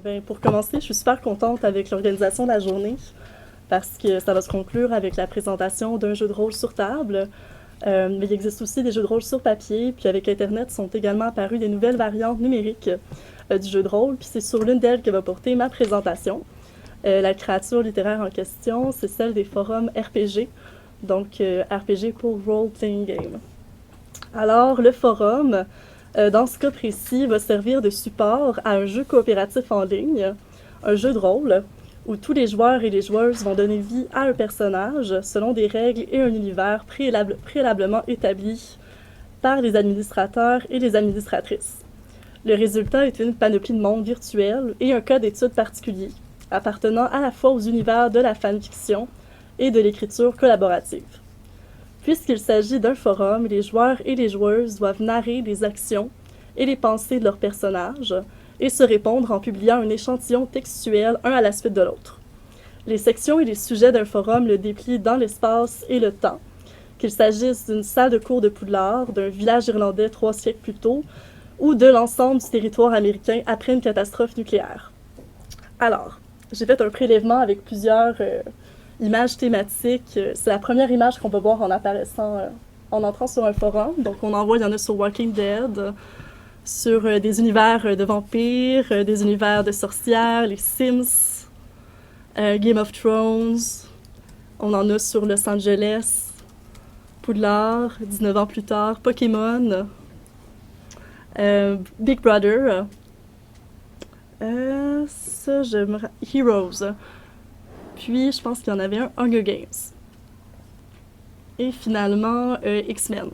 Ben, pour commencer, je suis super contente avec l'organisation de la journée parce que ça va se conclure avec la présentation d'un jeu de rôle sur table. Mais il existe aussi des jeux de rôle sur papier, puis avec Internet sont également apparues des nouvelles variantes numériques du jeu de rôle, puis c'est sur l'une d'elles que va porter ma présentation. La créature littéraire en question, c'est celle des forums RPG, donc RPG pour Role Playing Game. Alors, le forum, dans ce cas précis, va servir de support à un jeu coopératif en ligne, un jeu de rôle, où tous les joueurs et les joueuses vont donner vie à un personnage selon des règles et un univers préalablement établis par les administrateurs et les administratrices. Le résultat est une panoplie de mondes virtuels et un cas d'étude particulier, appartenant à la fois aux univers de la fanfiction et de l'écriture collaborative. Puisqu'il s'agit d'un forum, les joueurs et les joueuses doivent narrer les actions et les pensées de leurs personnages et se répondre en publiant un échantillon textuel un à la suite de l'autre. Les sections et les sujets d'un forum le déplient dans l'espace et le temps, qu'il s'agisse d'une salle de cours de Poudlard, d'un village irlandais 3 siècles plus tôt, ou de l'ensemble du territoire américain après une catastrophe nucléaire. Alors, j'ai fait un prélèvement avec plusieurs images thématiques. C'est la première image qu'on va voir en apparaissant, en entrant sur un forum. Donc, on en voit, il y en a sur Walking Dead, sur des univers de vampires, des univers de sorcières, les Sims, Game of Thrones. On en a sur Los Angeles, Poudlard, 19 ans plus tard, Pokémon, Big Brother, Heroes. Puis, je pense qu'il y en avait un Hunger Games. Et finalement, X-Men.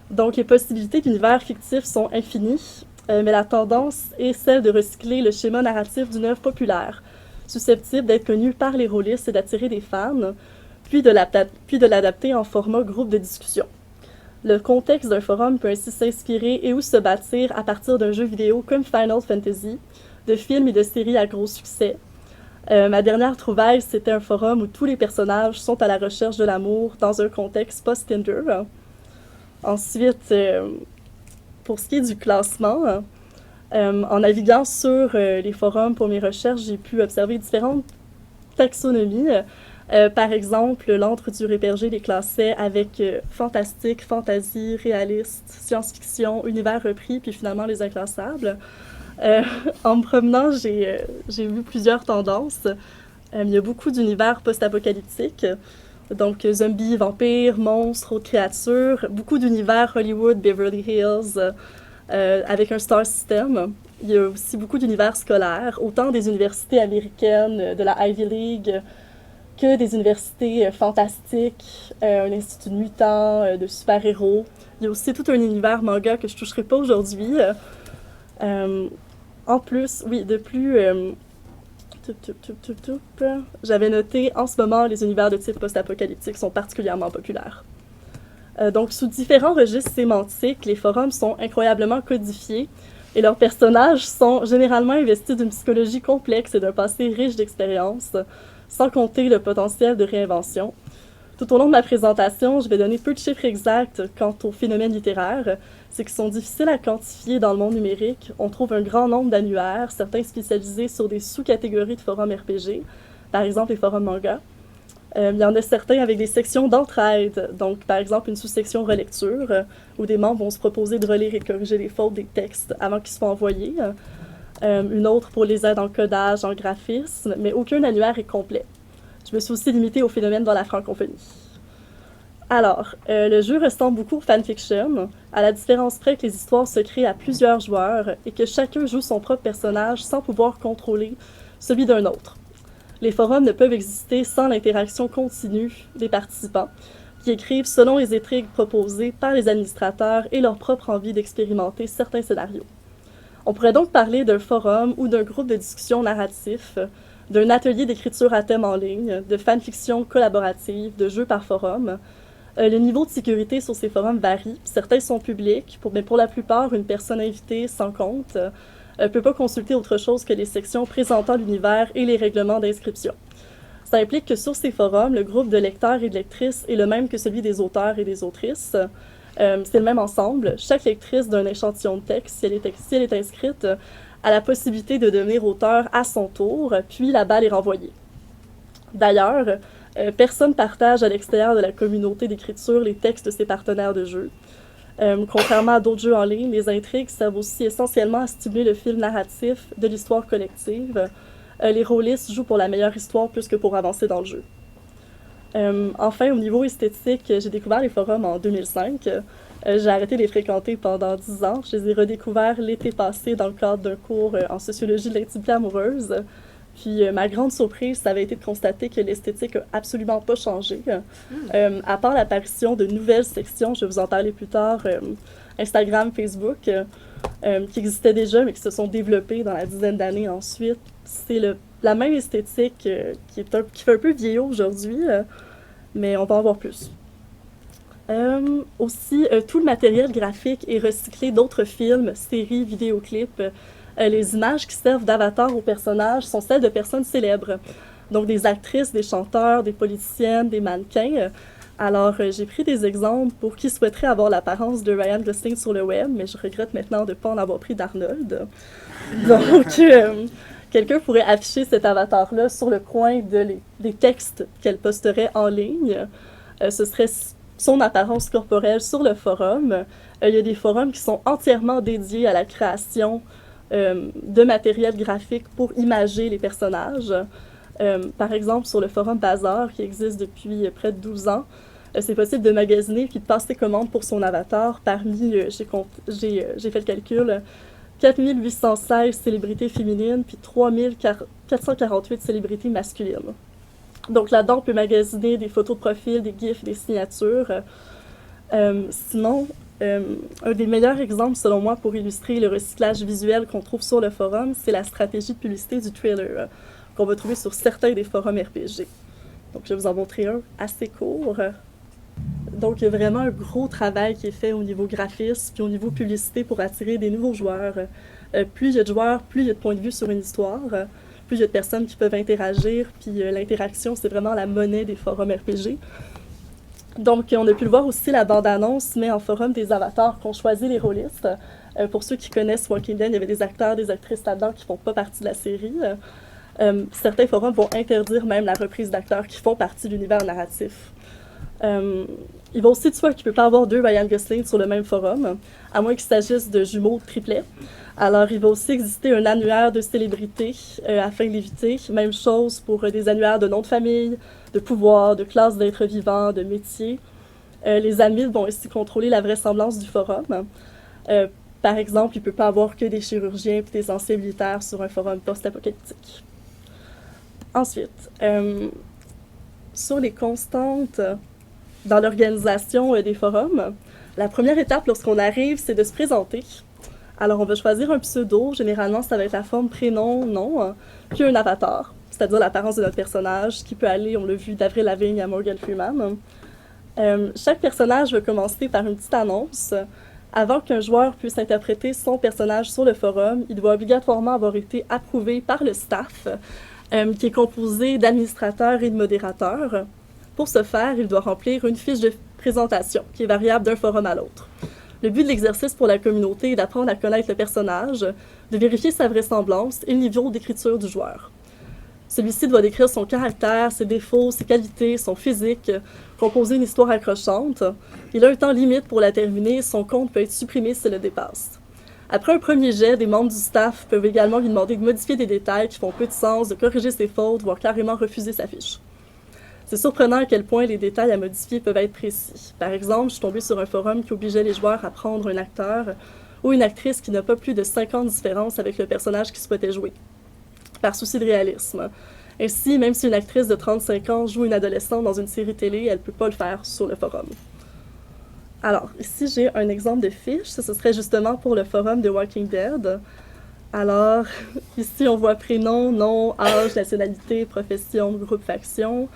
Donc, les possibilités d'univers fictifs sont infinies, mais la tendance est celle de recycler le schéma narratif d'une œuvre populaire, susceptible d'être connue par les rôlistes et d'attirer des fans, puis de l'adapter en format groupe de discussion. Le contexte d'un forum peut ainsi s'inspirer et ou se bâtir à partir d'un jeu vidéo comme Final Fantasy, de films et de séries à gros succès. Ma dernière trouvaille, c'était un forum où tous les personnages sont à la recherche de l'amour dans un contexte post-Tinder. Ensuite, pour ce qui est du classement, en naviguant sur les forums pour mes recherches, j'ai pu observer différentes taxonomies. Par exemple, l'Antre du Répergé les classait avec fantastique, fantasy, réaliste, science-fiction, univers repris, puis finalement les inclassables. En me promenant, j'ai vu plusieurs tendances. Il y a beaucoup d'univers post-apocalyptiques, donc zombies, vampires, monstres, autres créatures, beaucoup d'univers Hollywood, Beverly Hills, avec un star system. Il y a aussi beaucoup d'univers scolaires, autant des universités américaines, de la Ivy League, que des universités fantastiques, un institut de mutants, de super-héros. Il y a aussi tout un univers manga que je ne toucherai pas aujourd'hui. En plus, oui, de plus... j'avais noté, en ce moment, les univers de type post-apocalyptique sont particulièrement populaires. Donc, sous différents registres sémantiques, les forums sont incroyablement codifiés et leurs personnages sont généralement investis d'une psychologie complexe et d'un passé riche d'expériences, sans compter le potentiel de réinvention. Tout au long de ma présentation, je vais donner peu de chiffres exacts quant aux phénomènes littéraires. C'est qu'ils sont difficiles à quantifier dans le monde numérique. On trouve un grand nombre d'annuaires, certains spécialisés sur des sous-catégories de forums RPG, par exemple les forums manga. Il y en a certains avec des sections d'entraide, donc par exemple une sous-section relecture, où des membres vont se proposer de relire et de corriger les fautes des textes avant qu'ils soient envoyés. Une autre pour les aides en codage, en graphisme, mais aucun annuaire est complet. Je me suis aussi limitée au phénomène dans la francophonie. Alors, le jeu ressemble beaucoup au fanfiction, à la différence près que les histoires se créent à plusieurs joueurs et que chacun joue son propre personnage sans pouvoir contrôler celui d'un autre. Les forums ne peuvent exister sans l'interaction continue des participants, qui écrivent selon les intrigues proposées par les administrateurs et leur propre envie d'expérimenter certains scénarios. On pourrait donc parler d'un forum ou d'un groupe de discussion narratif, d'un atelier d'écriture à thème en ligne, de fanfiction collaborative, de jeux par forum. Le niveau de sécurité sur ces forums varie. Certains sont publics, mais pour la plupart, une personne invitée sans compte ne peut pas consulter autre chose que les sections présentant l'univers et les règlements d'inscription. Ça implique que sur ces forums, le groupe de lecteurs et de lectrices est le même que celui des auteurs et des autrices. C'est le même ensemble. Chaque lectrice d'un échantillon de texte, si elle est inscrite, a la possibilité de devenir auteur à son tour, puis la balle est renvoyée. D'ailleurs, personne partage à l'extérieur de la communauté d'écriture les textes de ses partenaires de jeu. Contrairement à d'autres jeux en ligne, les intrigues servent aussi essentiellement à stimuler le fil narratif de l'histoire collective. Les rôlistes jouent pour la meilleure histoire plus que pour avancer dans le jeu. Enfin, au niveau esthétique, j'ai découvert les forums en 2005. J'ai arrêté de les fréquenter pendant 10 ans. Je les ai redécouverts l'été passé dans le cadre d'un cours en sociologie de l'intimité amoureuse. Puis ma grande surprise, ça avait été de constater que l'esthétique n'a absolument pas changé. À part l'apparition de nouvelles sections, je vais vous en parler plus tard, Instagram, Facebook, qui existaient déjà, mais qui se sont développées dans la dizaine d'années ensuite. C'est la même esthétique qui fait un peu vieillot aujourd'hui, mais on va en voir plus. Aussi, tout le matériel graphique est recyclé d'autres films, séries, vidéoclips. Les images qui servent d'avatar aux personnages sont celles de personnes célèbres. Donc des actrices, des chanteurs, des politiciennes, des mannequins. Alors, j'ai pris des exemples pour qui souhaiteraient avoir l'apparence de Ryan Gosling sur le web, mais je regrette maintenant de ne pas en avoir pris d'Arnold. Donc, quelqu'un pourrait afficher cet avatar-là sur le coin des textes qu'elle posterait en ligne. Ce serait son apparence corporelle sur le forum. Il y a des forums qui sont entièrement dédiés à la création de matériel graphique pour imager les personnages. Par exemple, sur le forum Bazar, qui existe depuis près de 12 ans, c'est possible de magasiner puis de passer commande pour son avatar parmi, j'ai fait le calcul, 4816 célébrités féminines puis 3448 célébrités masculines. Donc là-dedans, on peut magasiner des photos de profil, des gifs, des signatures. Sinon, un des meilleurs exemples, selon moi, pour illustrer le recyclage visuel qu'on trouve sur le forum, c'est la stratégie de publicité du trailer, qu'on va trouver sur certains des forums RPG. Donc, je vais vous en montrer un assez court. Donc, il y a vraiment un gros travail qui est fait au niveau graphisme puis au niveau publicité pour attirer des nouveaux joueurs. Plus il y a de joueurs, plus il y a de points de vue sur une histoire, plus il y a de personnes qui peuvent interagir, puis l'interaction, c'est vraiment la monnaie des forums RPG. Donc, on a pu le voir aussi, la bande-annonce met en forum des avatars qu'ont choisi les rôlistes. Pour ceux qui connaissent Walking Dead, il y avait des acteurs, des actrices là-dedans qui ne font pas partie de la série. Certains forums vont interdire même la reprise d'acteurs qui font partie de l'univers narratif. Il va aussi de soi qu'il ne peut pas avoir deux Ryan Gosling sur le même forum, à moins qu'il s'agisse de jumeaux triplets. Alors, il va aussi exister un annuaire de célébrités afin de l'éviter. Même chose pour des annuaires de noms de famille, de pouvoir, de classes d'êtres vivants, de métiers. Les admins vont aussi contrôler la vraisemblance du forum. Par exemple, il ne peut pas avoir que des chirurgiens et des anciens militaires sur un forum post-apocalyptique. Ensuite, sur les constantes dans l'organisation des forums, la première étape lorsqu'on arrive, c'est de se présenter. Alors, on va choisir un pseudo. Généralement, ça va être la forme prénom, nom, puis un avatar, c'est-à-dire l'apparence de notre personnage, qui peut aller, on l'a vu, d'Avril Lavigne à Morgan Freeman. Chaque personnage va commencer par une petite annonce. Avant qu'un joueur puisse interpréter son personnage sur le forum, il doit obligatoirement avoir été approuvé par le staff, qui est composé d'administrateurs et de modérateurs. Pour ce faire, il doit remplir une fiche de présentation, qui est variable d'un forum à l'autre. Le but de l'exercice pour la communauté est d'apprendre à connaître le personnage, de vérifier sa vraisemblance et le niveau d'écriture du joueur. Celui-ci doit décrire son caractère, ses défauts, ses qualités, son physique, composer une histoire accrochante. Il a un temps limite pour la terminer, son compte peut être supprimé s'il le dépasse. Après un premier jet, des membres du staff peuvent également lui demander de modifier des détails qui font peu de sens, de corriger ses fautes, voire carrément refuser sa fiche. C'est surprenant à quel point les détails à modifier peuvent être précis. Par exemple, je suis tombée sur un forum qui obligeait les joueurs à prendre un acteur ou une actrice qui n'a pas plus de 5 ans de différence avec le personnage qu'ils souhaitaient jouer, par souci de réalisme. Ainsi, même si une actrice de 35 ans joue une adolescente dans une série télé, elle ne peut pas le faire sur le forum. Alors, ici, j'ai un exemple de fiche. Ça, ce serait justement pour le forum de Walking Dead. Alors, ici, on voit prénom, nom, âge, nationalité, profession, groupe, faction.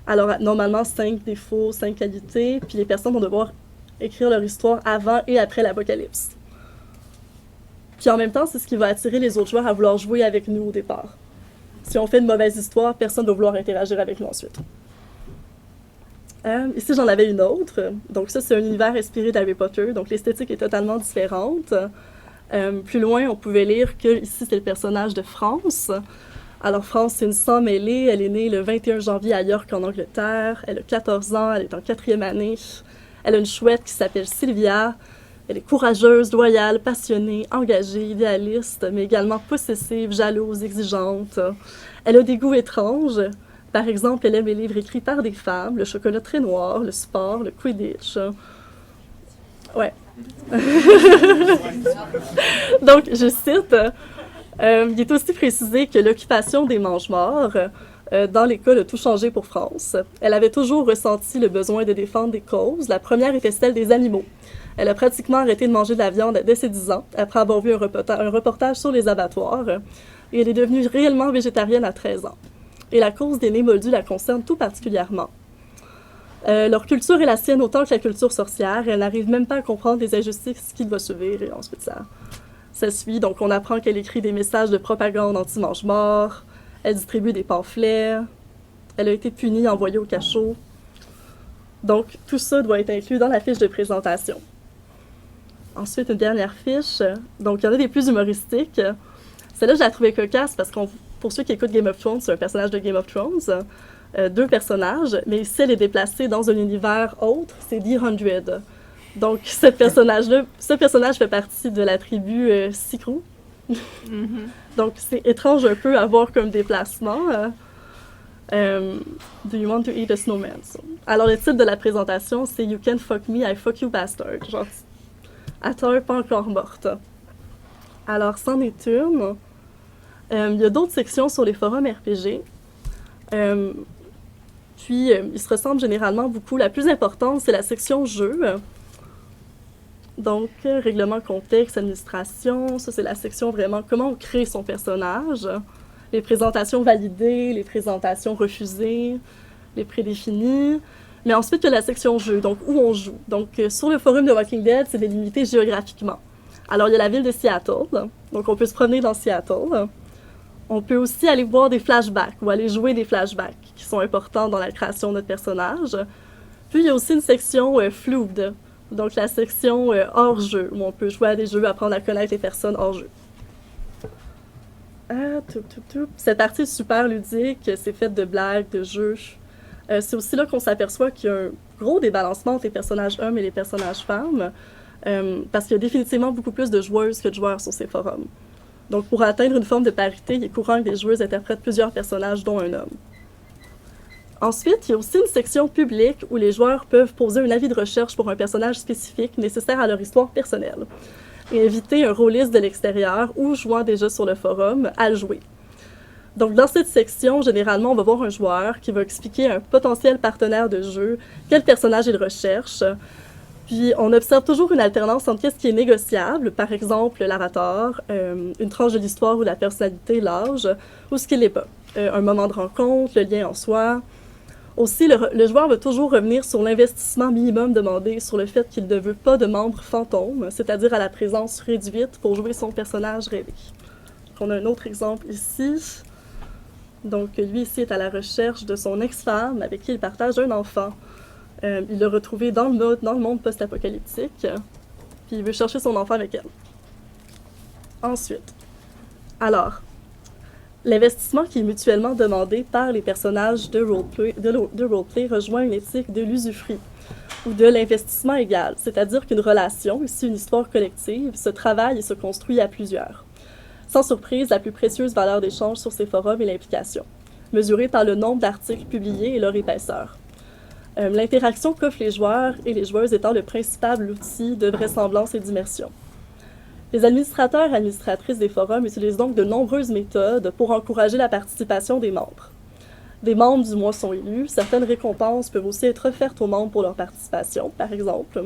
Alors, normalement, 5 défauts, 5 qualités, puis les personnes vont devoir écrire leur histoire avant et après l'apocalypse. Puis en même temps, c'est ce qui va attirer les autres joueurs à vouloir jouer avec nous au départ. Si on fait une mauvaise histoire, personne ne va vouloir interagir avec nous ensuite. Ici, j'en avais une autre. Donc ça, c'est un univers inspiré d'Harry Potter. Donc l'esthétique est totalement différente. Plus loin, on pouvait lire que ici, c'est le personnage de France. Alors France, c'est une sang mêlée. Elle est née le 21 janvier à York, en Angleterre. Elle a 14 ans, elle est en 4e année. Elle a une chouette qui s'appelle Sylvia. Elle est courageuse, loyale, passionnée, engagée, idéaliste, mais également possessive, jalouse, exigeante. Elle a des goûts étranges. Par exemple, elle aime les livres écrits par des femmes, le chocolat très noir, le sport, le Quidditch. Ouais. Donc, je cite, il est aussi précisé que l'occupation des Mange-Morts, dans l'école, a tout changé pour France. Elle avait toujours ressenti le besoin de défendre des causes. La première était celle des animaux. Elle a pratiquement arrêté de manger de la viande dès ses 10 ans, après avoir vu un reportage sur les abattoirs, et elle est devenue réellement végétarienne à 13 ans. Et la cause des nez moldus la concerne tout particulièrement. Leur culture est la sienne autant que la culture sorcière, et elle n'arrive même pas à comprendre les injustices qu'il va subir, et ensuite ça suit. Donc on apprend qu'elle écrit des messages de propagande anti-mange-morts, elle distribue des pamphlets, elle a été punie, envoyée au cachot. Donc tout ça doit être inclus dans la fiche de présentation. Ensuite, une dernière fiche. Donc, il y en a des plus humoristiques. Celle-là, je la trouvais cocasse parce que pour ceux qui écoutent Game of Thrones, c'est un personnage de Game of Thrones. 2 personnages, mais ici, elle est déplacée dans un univers autre. C'est The 100. Donc, ce personnage fait partie de la tribu Sikru. Donc, c'est étrange un peu à voir comme déplacement. Do you want to eat a snowman? Alors, le titre de la présentation, c'est You can fuck me, I fuck you bastard. Genre, à terre, pas encore morte. Alors, c'en est une. Il y a d'autres sections sur les forums RPG. Puis, ils se ressemblent généralement beaucoup. La plus importante, c'est la section jeux. Donc, règlement, contexte, administration. Ça, c'est la section vraiment comment on crée son personnage. Les présentations validées, les présentations refusées, les prédéfinies. Mais ensuite, il y a la section jeu, donc où on joue. Donc, sur le forum de Walking Dead, c'est délimité géographiquement. Alors, il y a la ville de Seattle, donc on peut se promener dans Seattle. On peut aussi aller voir des flashbacks ou aller jouer des flashbacks qui sont importants dans la création de notre personnage. Puis, il y a aussi une section fluide, donc la section hors-jeu, où on peut jouer à des jeux, apprendre à connaître les personnes hors-jeu. Cette partie est super ludique, c'est faite de blagues, de jeux. C'est aussi là qu'on s'aperçoit qu'il y a un gros débalancement entre les personnages hommes et les personnages femmes, parce qu'il y a définitivement beaucoup plus de joueuses que de joueurs sur ces forums. Donc, pour atteindre une forme de parité, il est courant que des joueuses interprètent plusieurs personnages, dont un homme. Ensuite, il y a aussi une section publique où les joueurs peuvent poser un avis de recherche pour un personnage spécifique nécessaire à leur histoire personnelle, et inviter un rôliste de l'extérieur ou jouant déjà sur le forum à le jouer. Donc, dans cette section, généralement, on va voir un joueur qui va expliquer à un potentiel partenaire de jeu quel personnage il recherche. Puis, on observe toujours une alternance entre ce qui est négociable, par exemple l'avatar, une tranche de l'histoire ou la personnalité, l'âge, ou ce qui l'est pas. Un moment de rencontre, le lien en soi. Aussi, le joueur va toujours revenir sur l'investissement minimum demandé sur le fait qu'il ne veut pas de membres fantômes, c'est-à-dire à la présence réduite pour jouer son personnage rêvé. On a un autre exemple ici. Donc, lui ici est à la recherche de son ex-femme avec qui il partage un enfant. Il l'a retrouvé dans le monde post-apocalyptique, puis il veut chercher son enfant avec elle. Ensuite, alors, l'investissement qui est mutuellement demandé par les personnages de roleplay rejoint une éthique de l'usufruit, ou de l'investissement égal, c'est-à-dire qu'une relation, ici une histoire collective, se travaille et se construit à plusieurs. Sans surprise, la plus précieuse valeur d'échange sur ces forums est l'implication, mesurée par le nombre d'articles publiés et leur épaisseur. L'interaction qu'offrent les joueurs et les joueuses étant le principal outil de vraisemblance et d'immersion. Les administrateurs et administratrices des forums utilisent donc de nombreuses méthodes pour encourager la participation des membres. Des membres du mois sont élus, certaines récompenses peuvent aussi être offertes aux membres pour leur participation, par exemple.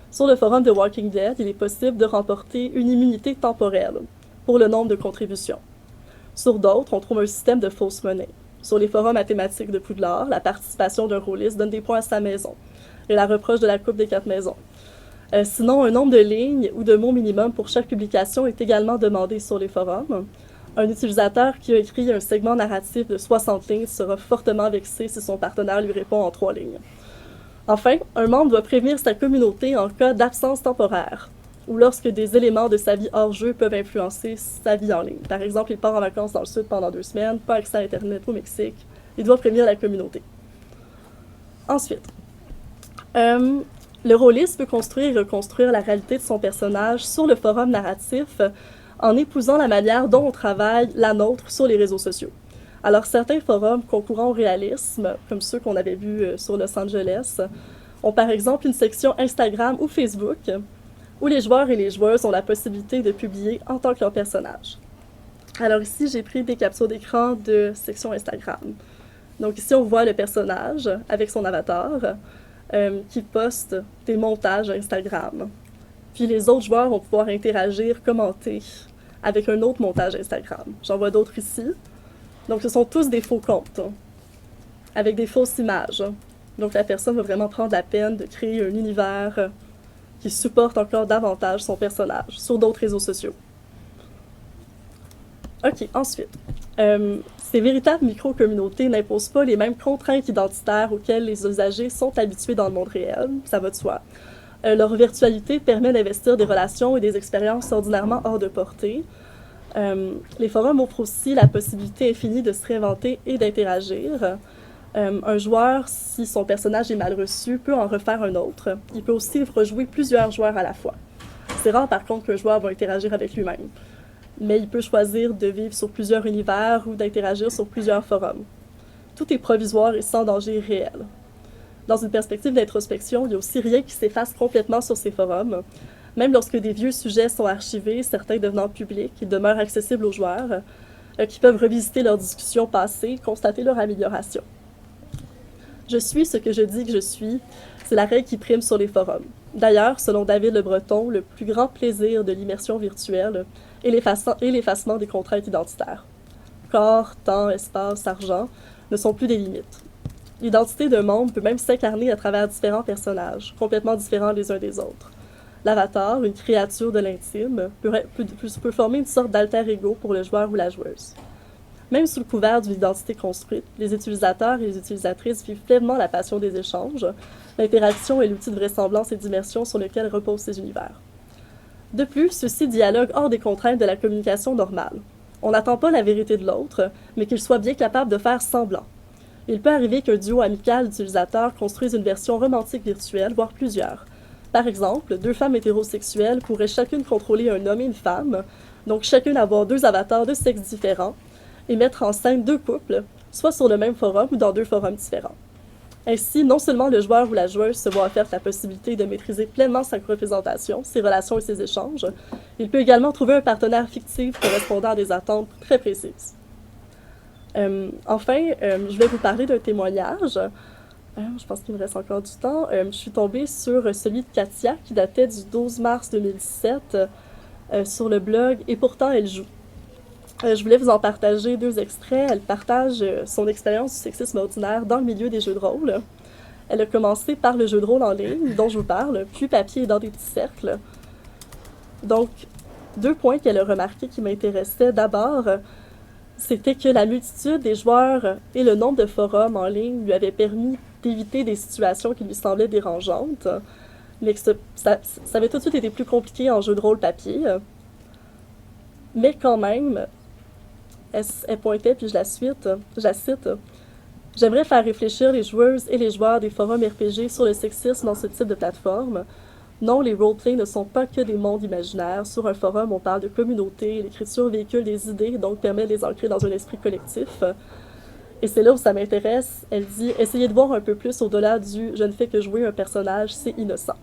Sur le forum de Walking Dead, il est possible de remporter une immunité temporelle pour le nombre de contributions. Sur d'autres, on trouve un système de fausse monnaie. Sur les forums mathématiques de Poudlard, la participation d'un rôliste donne des points à sa maison, et la reproche de la coupe des 4 maisons. Sinon, un nombre de lignes ou de mots minimum pour chaque publication est également demandé sur les forums. Un utilisateur qui a écrit un segment narratif de 60 lignes sera fortement vexé si son partenaire lui répond en 3 lignes. Enfin, un membre doit prévenir sa communauté en cas d'absence temporaire ou lorsque des éléments de sa vie hors jeu peuvent influencer sa vie en ligne. Par exemple, il part en vacances dans le sud pendant 2 semaines, pas accès à Internet au Mexique. Il doit prévenir la communauté. Ensuite, le rôliste peut construire et reconstruire la réalité de son personnage sur le forum narratif en épousant la manière dont on travaille la nôtre sur les réseaux sociaux. Alors, certains forums concourant au réalisme, comme ceux qu'on avait vus sur Los Angeles, ont par exemple une section Instagram ou Facebook où les joueurs et les joueuses ont la possibilité de publier en tant que leur personnage. Alors ici, j'ai pris des captures d'écran de section Instagram. Donc ici, on voit le personnage avec son avatar qui poste des montages Instagram. Puis les autres joueurs vont pouvoir interagir, commenter avec un autre montage Instagram. J'en vois d'autres ici. Donc ce sont tous des faux comptes avec des fausses images. Donc la personne va vraiment prendre la peine de créer un univers qui supporte encore davantage son personnage sur d'autres réseaux sociaux. Ok, ensuite. Ces véritables micro-communautés n'imposent pas les mêmes contraintes identitaires auxquelles les usagers sont habitués dans le monde réel, ça va de soi. Leur virtualité permet d'investir des relations et des expériences ordinairement hors de portée. Les forums offrent aussi la possibilité infinie de se réinventer et d'interagir. Un joueur, si son personnage est mal reçu, peut en refaire un autre. Il peut aussi rejouer plusieurs joueurs à la fois. C'est rare par contre qu'un joueur va interagir avec lui-même. Mais il peut choisir de vivre sur plusieurs univers ou d'interagir sur plusieurs forums. Tout est provisoire et sans danger réel. Dans une perspective d'introspection, il n'y a aussi rien qui s'efface complètement sur ces forums. Même lorsque des vieux sujets sont archivés, certains devenant publics, ils demeurent accessibles aux joueurs, qui peuvent revisiter leurs discussions passées, constater leur amélioration. Je suis ce que je dis que je suis, c'est la règle qui prime sur les forums. D'ailleurs, selon David Le Breton, le plus grand plaisir de l'immersion virtuelle est l'effacement des contraintes identitaires. Corps, temps, espace, argent ne sont plus des limites. L'identité d'un monde peut même s'incarner à travers différents personnages, complètement différents les uns des autres. L'avatar, une créature de l'intime, peut former une sorte d'alter ego pour le joueur ou la joueuse. Même sous le couvert d'une identité construite, les utilisateurs et les utilisatrices vivent pleinement la passion des échanges. L'interaction est l'outil de vraisemblance et d'immersion sur lequel reposent ces univers. De plus, ceux-ci dialoguent hors des contraintes de la communication normale. On n'attend pas la vérité de l'autre, mais qu'il soit bien capable de faire semblant. Il peut arriver qu'un duo amical d'utilisateurs construise une version romantique virtuelle, voire plusieurs. Par exemple, 2 femmes hétérosexuelles pourraient chacune contrôler un homme et une femme, donc chacune avoir 2 avatars de sexes différents, et mettre en scène 2 couples, soit sur le même forum ou dans 2 forums différents. Ainsi, non seulement le joueur ou la joueuse se voit offerte la possibilité de maîtriser pleinement sa représentation, ses relations et ses échanges, il peut également trouver un partenaire fictif correspondant à des attentes très précises. Enfin, je vais vous parler d'un témoignage. Je pense qu'il me reste encore du temps. Je suis tombée sur celui de Katia qui datait du 12 mars 2017 sur le blog « Et pourtant elle joue ». Je voulais vous en partager 2 extraits. Elle partage son expérience du sexisme ordinaire dans le milieu des jeux de rôle. Elle a commencé par le jeu de rôle en ligne, dont je vous parle, puis papier dans des petits cercles. Donc, 2 points qu'elle a remarqués qui m'intéressaient. D'abord, c'était que la multitude des joueurs et le nombre de forums en ligne lui avaient permis d'éviter des situations qui lui semblaient dérangeantes, mais que ça avait tout de suite été plus compliqué en jeu de rôle papier. Mais quand même, elle pointait, puis je la cite, « J'aimerais faire réfléchir les joueuses et les joueurs des forums RPG sur le sexisme dans ce type de plateforme. Non, les roleplays ne sont pas que des mondes imaginaires. Sur un forum, on parle de communauté, l'écriture véhicule des idées, donc permet de les ancrer dans un esprit collectif. Et c'est là où ça m'intéresse. Elle dit « Essayez de voir un peu plus au-delà du « je ne fais que jouer un personnage, c'est innocent ».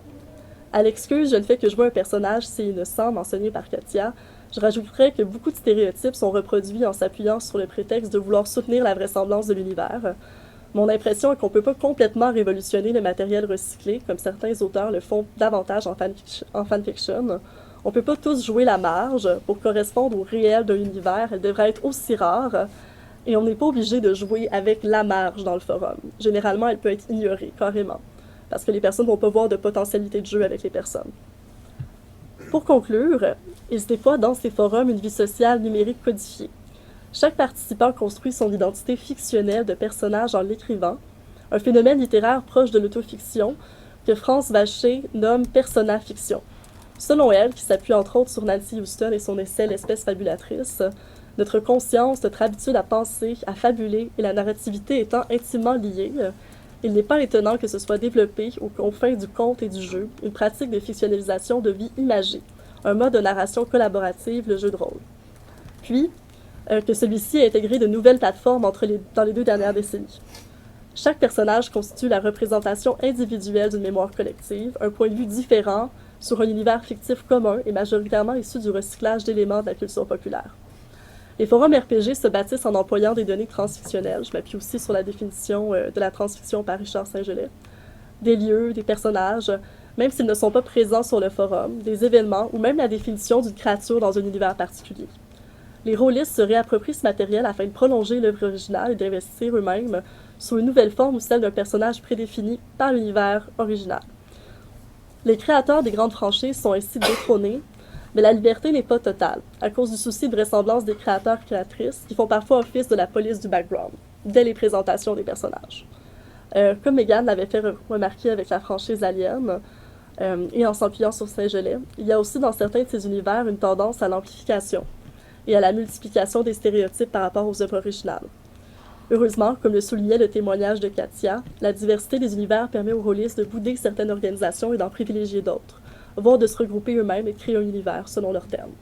À l'excuse « je ne fais que jouer un personnage, c'est innocent » mentionné par Katia, je rajouterais que beaucoup de stéréotypes sont reproduits en s'appuyant sur le prétexte de vouloir soutenir la vraisemblance de l'univers. Mon impression est qu'on ne peut pas complètement révolutionner le matériel recyclé, comme certains auteurs le font davantage en fanfiction. On ne peut pas tous jouer la marge. Pour correspondre au réel d'un univers, elle devrait être aussi rare, et on n'est pas obligé de jouer avec la marge dans le forum. Généralement, elle peut être ignorée, carrément, parce que les personnes ne vont pas voir de potentialité de jeu avec les personnes. Pour conclure, il se déploie dans ces forums une vie sociale numérique codifiée. Chaque participant construit son identité fictionnelle de personnage en l'écrivant. un phénomène littéraire proche de l'autofiction que France Vacher nomme persona-fiction. Selon elle, qui s'appuie entre autres sur Nancy Houston et son essai L'espèce fabulatrice, notre conscience, notre habitude à penser, à fabuler et la narrativité étant intimement liées, il n'est pas étonnant que ce soit développé aux confins du conte et du jeu, une pratique de fictionnalisation de vie imagée, un mode de narration collaborative, le jeu de rôle. Puis, que celui-ci a intégré de nouvelles plateformes dans les 2 dernières décennies. Chaque personnage constitue la représentation individuelle d'une mémoire collective, un point de vue différent sur un univers fictif commun et majoritairement issu du recyclage d'éléments de la culture populaire. Les forums RPG se bâtissent en employant des données transfictionnelles, je m'appuie aussi sur la définition de la transfiction par Richard Saint-Gelais, des lieux, des personnages, même s'ils ne sont pas présents sur le forum, des événements ou même la définition d'une créature dans un univers particulier. Les rôlistes se réapproprient ce matériel afin de prolonger l'œuvre originale et d'investir eux-mêmes sous une nouvelle forme ou celle d'un personnage prédéfini par l'univers original. Les créateurs des grandes franchises sont ainsi détrônés, mais la liberté n'est pas totale, à cause du souci de vraisemblance des créateurs-créatrices qui font parfois office de la police du background, dès les présentations des personnages. Comme Megan l'avait fait remarquer avec la franchise Alien, et en s'appuyant sur Saint-Gelais, il y a aussi dans certains de ces univers une tendance à l'amplification et à la multiplication des stéréotypes par rapport aux œuvres originales. Heureusement, comme le soulignait le témoignage de Katia, la diversité des univers permet aux rôlistes de bouder certaines organisations et d'en privilégier d'autres, voire de se regrouper eux-mêmes et créer un univers selon leurs termes.